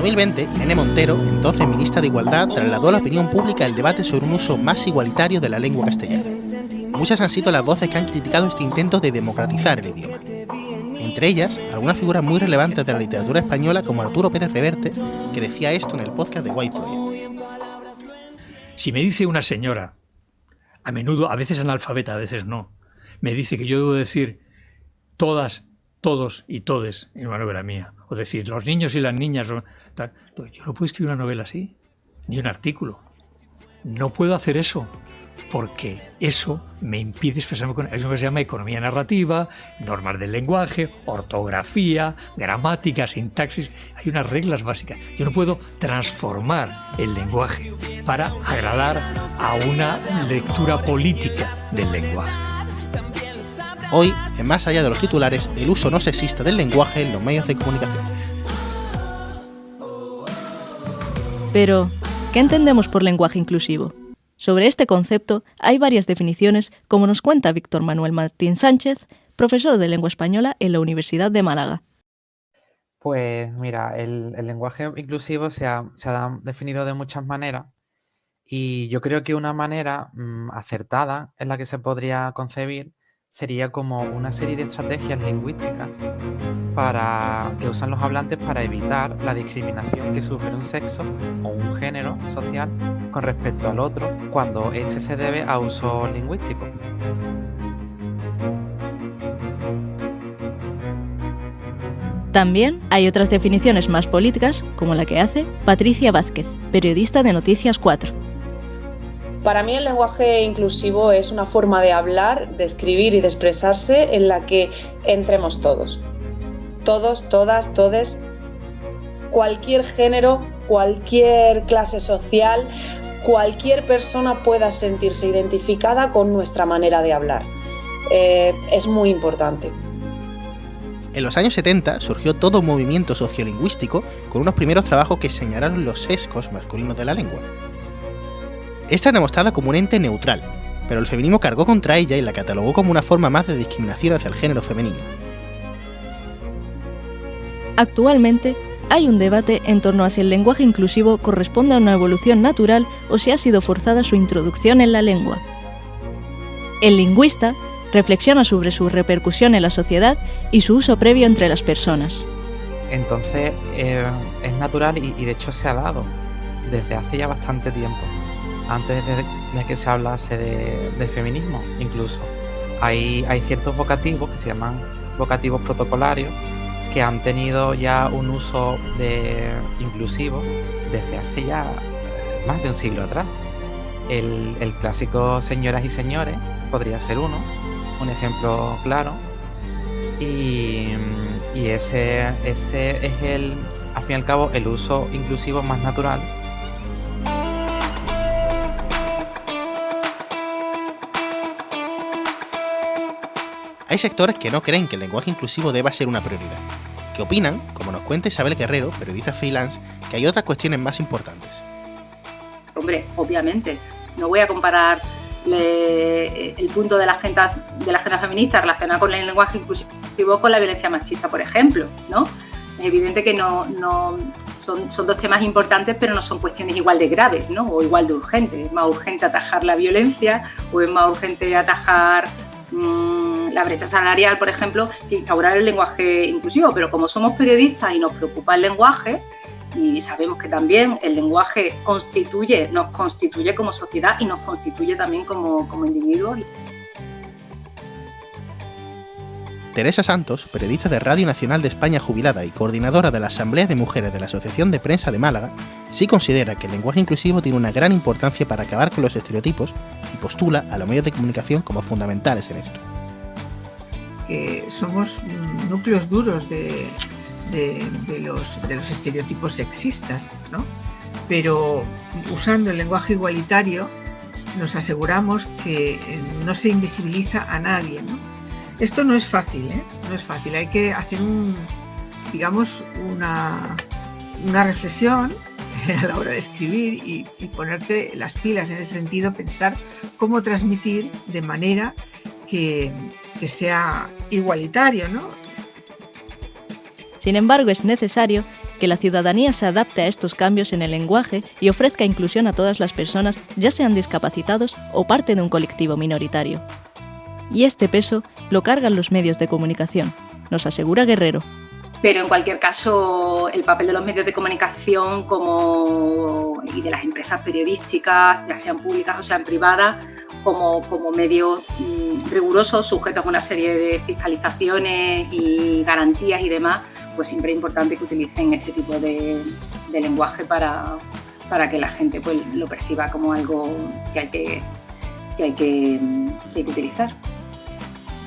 2020, Irene Montero, entonces ministra de Igualdad, trasladó a la opinión pública el debate sobre un uso más igualitario de la lengua castellana. Muchas han sido las voces que han criticado este intento de democratizar el idioma. Entre ellas, algunas figuras muy relevantes de la literatura española como Arturo Pérez Reverte, que decía esto en el podcast de White Project. Si me dice una señora, a menudo, a veces analfabeta, a veces no, me dice que yo debo decir todas, todos y todes en una novela mía, o decir los niños y las niñas, tal. Yo no puedo escribir una novela así, ni un artículo. No puedo hacer eso, porque eso me impide expresarme con eso que se llama economía narrativa, normas del lenguaje, ortografía, gramática, sintaxis. Hay unas reglas básicas. Yo no puedo transformar el lenguaje para agradar a una lectura política del lenguaje. Hoy, en Más allá de los titulares, el uso no sexista del lenguaje en los medios de comunicación. Pero, ¿qué entendemos por lenguaje inclusivo? Sobre este concepto hay varias definiciones, como nos cuenta Víctor Manuel Martín Sánchez, profesor de lengua española en la Universidad de Málaga. Pues mira, el lenguaje inclusivo se ha definido de muchas maneras y yo creo que una manera acertada en la que se podría concebir sería como una serie de estrategias lingüísticas que usan los hablantes para evitar la discriminación que sufre un sexo o un género social con respecto al otro cuando este se debe a uso lingüístico. También hay otras definiciones más políticas, como la que hace Patricia Vázquez, periodista de Noticias 4. Para mí el lenguaje inclusivo es una forma de hablar, de escribir y de expresarse en la que entremos todos. Todos, todas, todes, cualquier género, cualquier clase social, cualquier persona pueda sentirse identificada con nuestra manera de hablar. Es muy importante. En los años 70 surgió todo un movimiento sociolingüístico con unos primeros trabajos que señalaron los sesgos masculinos de la lengua. Esta era mostrada como un ente neutral, pero el feminismo cargó contra ella y la catalogó como una forma más de discriminación hacia el género femenino. Actualmente, hay un debate en torno a si el lenguaje inclusivo corresponde a una evolución natural o si ha sido forzada su introducción en la lengua. El lingüista reflexiona sobre su repercusión en la sociedad y su uso previo entre las personas. Entonces, es natural y de hecho se ha dado desde hace ya bastante tiempo. Antes de que se hablase de feminismo, incluso. Hay ciertos vocativos que se llaman vocativos protocolarios que han tenido ya un uso inclusivo desde hace ya más de un siglo atrás. El clásico señoras y señores podría ser un ejemplo claro. Y ese es al fin y al cabo, el uso inclusivo más natural. Hay sectores que no creen que el lenguaje inclusivo deba ser una prioridad, que opinan, como nos cuenta Isabel Guerrero, periodista freelance, que hay otras cuestiones más importantes. Hombre, obviamente, no voy a comparar el punto de la agenda feminista relacionada con el lenguaje inclusivo con la violencia machista, por ejemplo, ¿no? Es evidente que no son dos temas importantes, pero no son cuestiones igual de graves, ¿no? O igual de urgentes. Es más urgente atajar la violencia o es más urgente atajar la brecha salarial, por ejemplo, que instaurar el lenguaje inclusivo. Pero como somos periodistas y nos preocupa el lenguaje, y sabemos que también el lenguaje nos constituye como sociedad y nos constituye también como individuos. Teresa Santos, periodista de Radio Nacional de España jubilada y coordinadora de la Asamblea de Mujeres de la Asociación de Prensa de Málaga, sí considera que el lenguaje inclusivo tiene una gran importancia para acabar con los estereotipos y postula a los medios de comunicación como fundamentales en esto. Somos núcleos duros de los estereotipos sexistas, ¿no? Pero usando el lenguaje igualitario nos aseguramos que no se invisibiliza a nadie, ¿no? Esto no es fácil, ¿eh? No es fácil. Hay que hacer una reflexión a la hora de escribir y ponerte las pilas en ese sentido, pensar cómo transmitir de manera que sea igualitario, ¿no? Sin embargo, es necesario que la ciudadanía se adapte a estos cambios en el lenguaje y ofrezca inclusión a todas las personas, ya sean discapacitados o parte de un colectivo minoritario. Y este peso lo cargan los medios de comunicación, nos asegura Guerrero. Pero en cualquier caso, el papel de los medios de comunicación y de las empresas periodísticas, ya sean públicas o sean privadas, como medios rigurosos, sujetos a una serie de fiscalizaciones y garantías y demás, pues siempre es importante que utilicen este tipo de lenguaje para que la gente pues lo perciba como algo que hay que utilizar.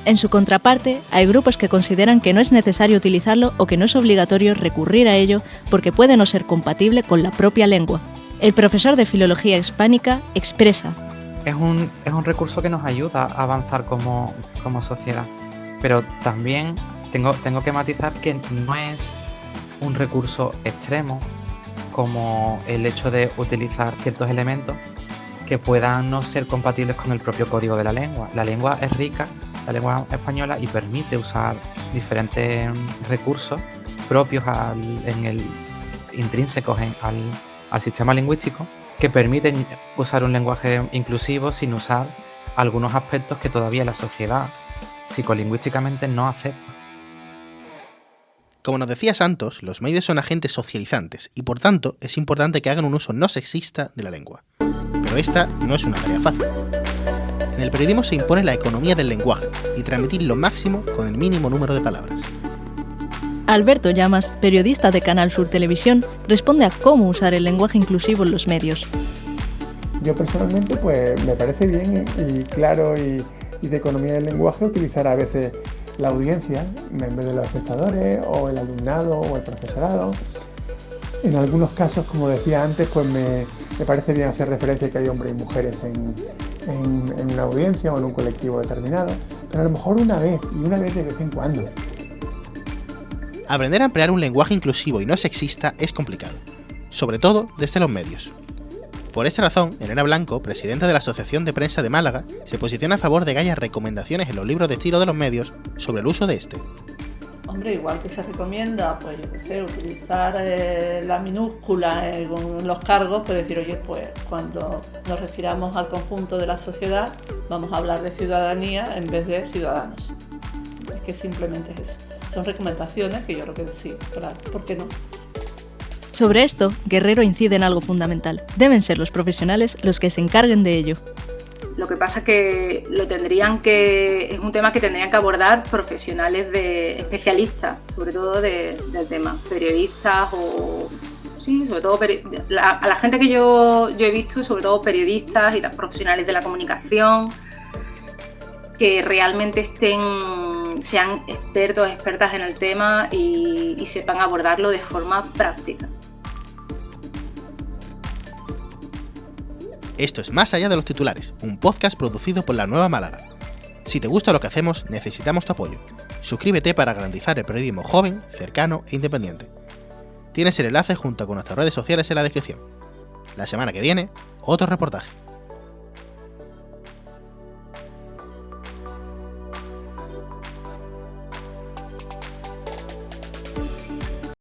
En su contraparte, hay grupos que consideran que no es necesario utilizarlo o que no es obligatorio recurrir a ello porque puede no ser compatible con la propia lengua. El profesor de Filología Hispánica expresa: Es un recurso que nos ayuda a avanzar como sociedad, pero también tengo que matizar que no es un recurso extremo como el hecho de utilizar ciertos elementos que puedan no ser compatibles con el propio código de la lengua. La lengua es rica, la lengua española, y permite usar diferentes recursos propios intrínsecos al sistema lingüístico, que permiten usar un lenguaje inclusivo sin usar algunos aspectos que todavía la sociedad psicolingüísticamente no acepta. Como nos decía Santos, los medios son agentes socializantes y por tanto es importante que hagan un uso no sexista de la lengua. Pero esta no es una tarea fácil. En el periodismo se impone la economía del lenguaje y transmitir lo máximo con el mínimo número de palabras. Alberto Llamas, periodista de Canal Sur Televisión, responde a cómo usar el lenguaje inclusivo en los medios. Yo personalmente pues me parece bien y claro y de economía del lenguaje utilizar a veces la audiencia en vez de los espectadores o el alumnado o el profesorado. En algunos casos, como decía antes, pues me parece bien hacer referencia a que hay hombres y mujeres en una audiencia o en un colectivo determinado, pero a lo mejor una vez de vez en cuando. Aprender a emplear un lenguaje inclusivo y no sexista es complicado, sobre todo desde los medios. Por esta razón, Elena Blanco, presidenta de la Asociación de Prensa de Málaga, se posiciona a favor de que haya recomendaciones en los libros de estilo de los medios sobre el uso de este. Hombre, igual que se recomienda, pues yo qué sé, utilizar la minúscula en los cargos, pues decir, oye, pues cuando nos refiramos al conjunto de la sociedad, vamos a hablar de ciudadanía en vez de ciudadanos. Es que simplemente es eso. Son recomendaciones que yo creo que sí, claro, ¿por qué no? Sobre esto, Guerrero incide en algo fundamental. Deben ser los profesionales los que se encarguen de ello. Lo que pasa es que es un tema que tendrían que abordar profesionales especialistas, sobre todo del tema, periodistas sobre todo a la gente que yo he visto, sobre todo periodistas y profesionales de la comunicación, que realmente sean expertos, expertas en el tema y sepan abordarlo de forma práctica. Esto es Más allá de los titulares, un podcast producido por La Nueva Málaga. Si te gusta lo que hacemos, necesitamos tu apoyo. Suscríbete para garantizar el periodismo joven, cercano e independiente. Tienes el enlace junto con nuestras redes sociales en la descripción. La semana que viene, otro reportaje.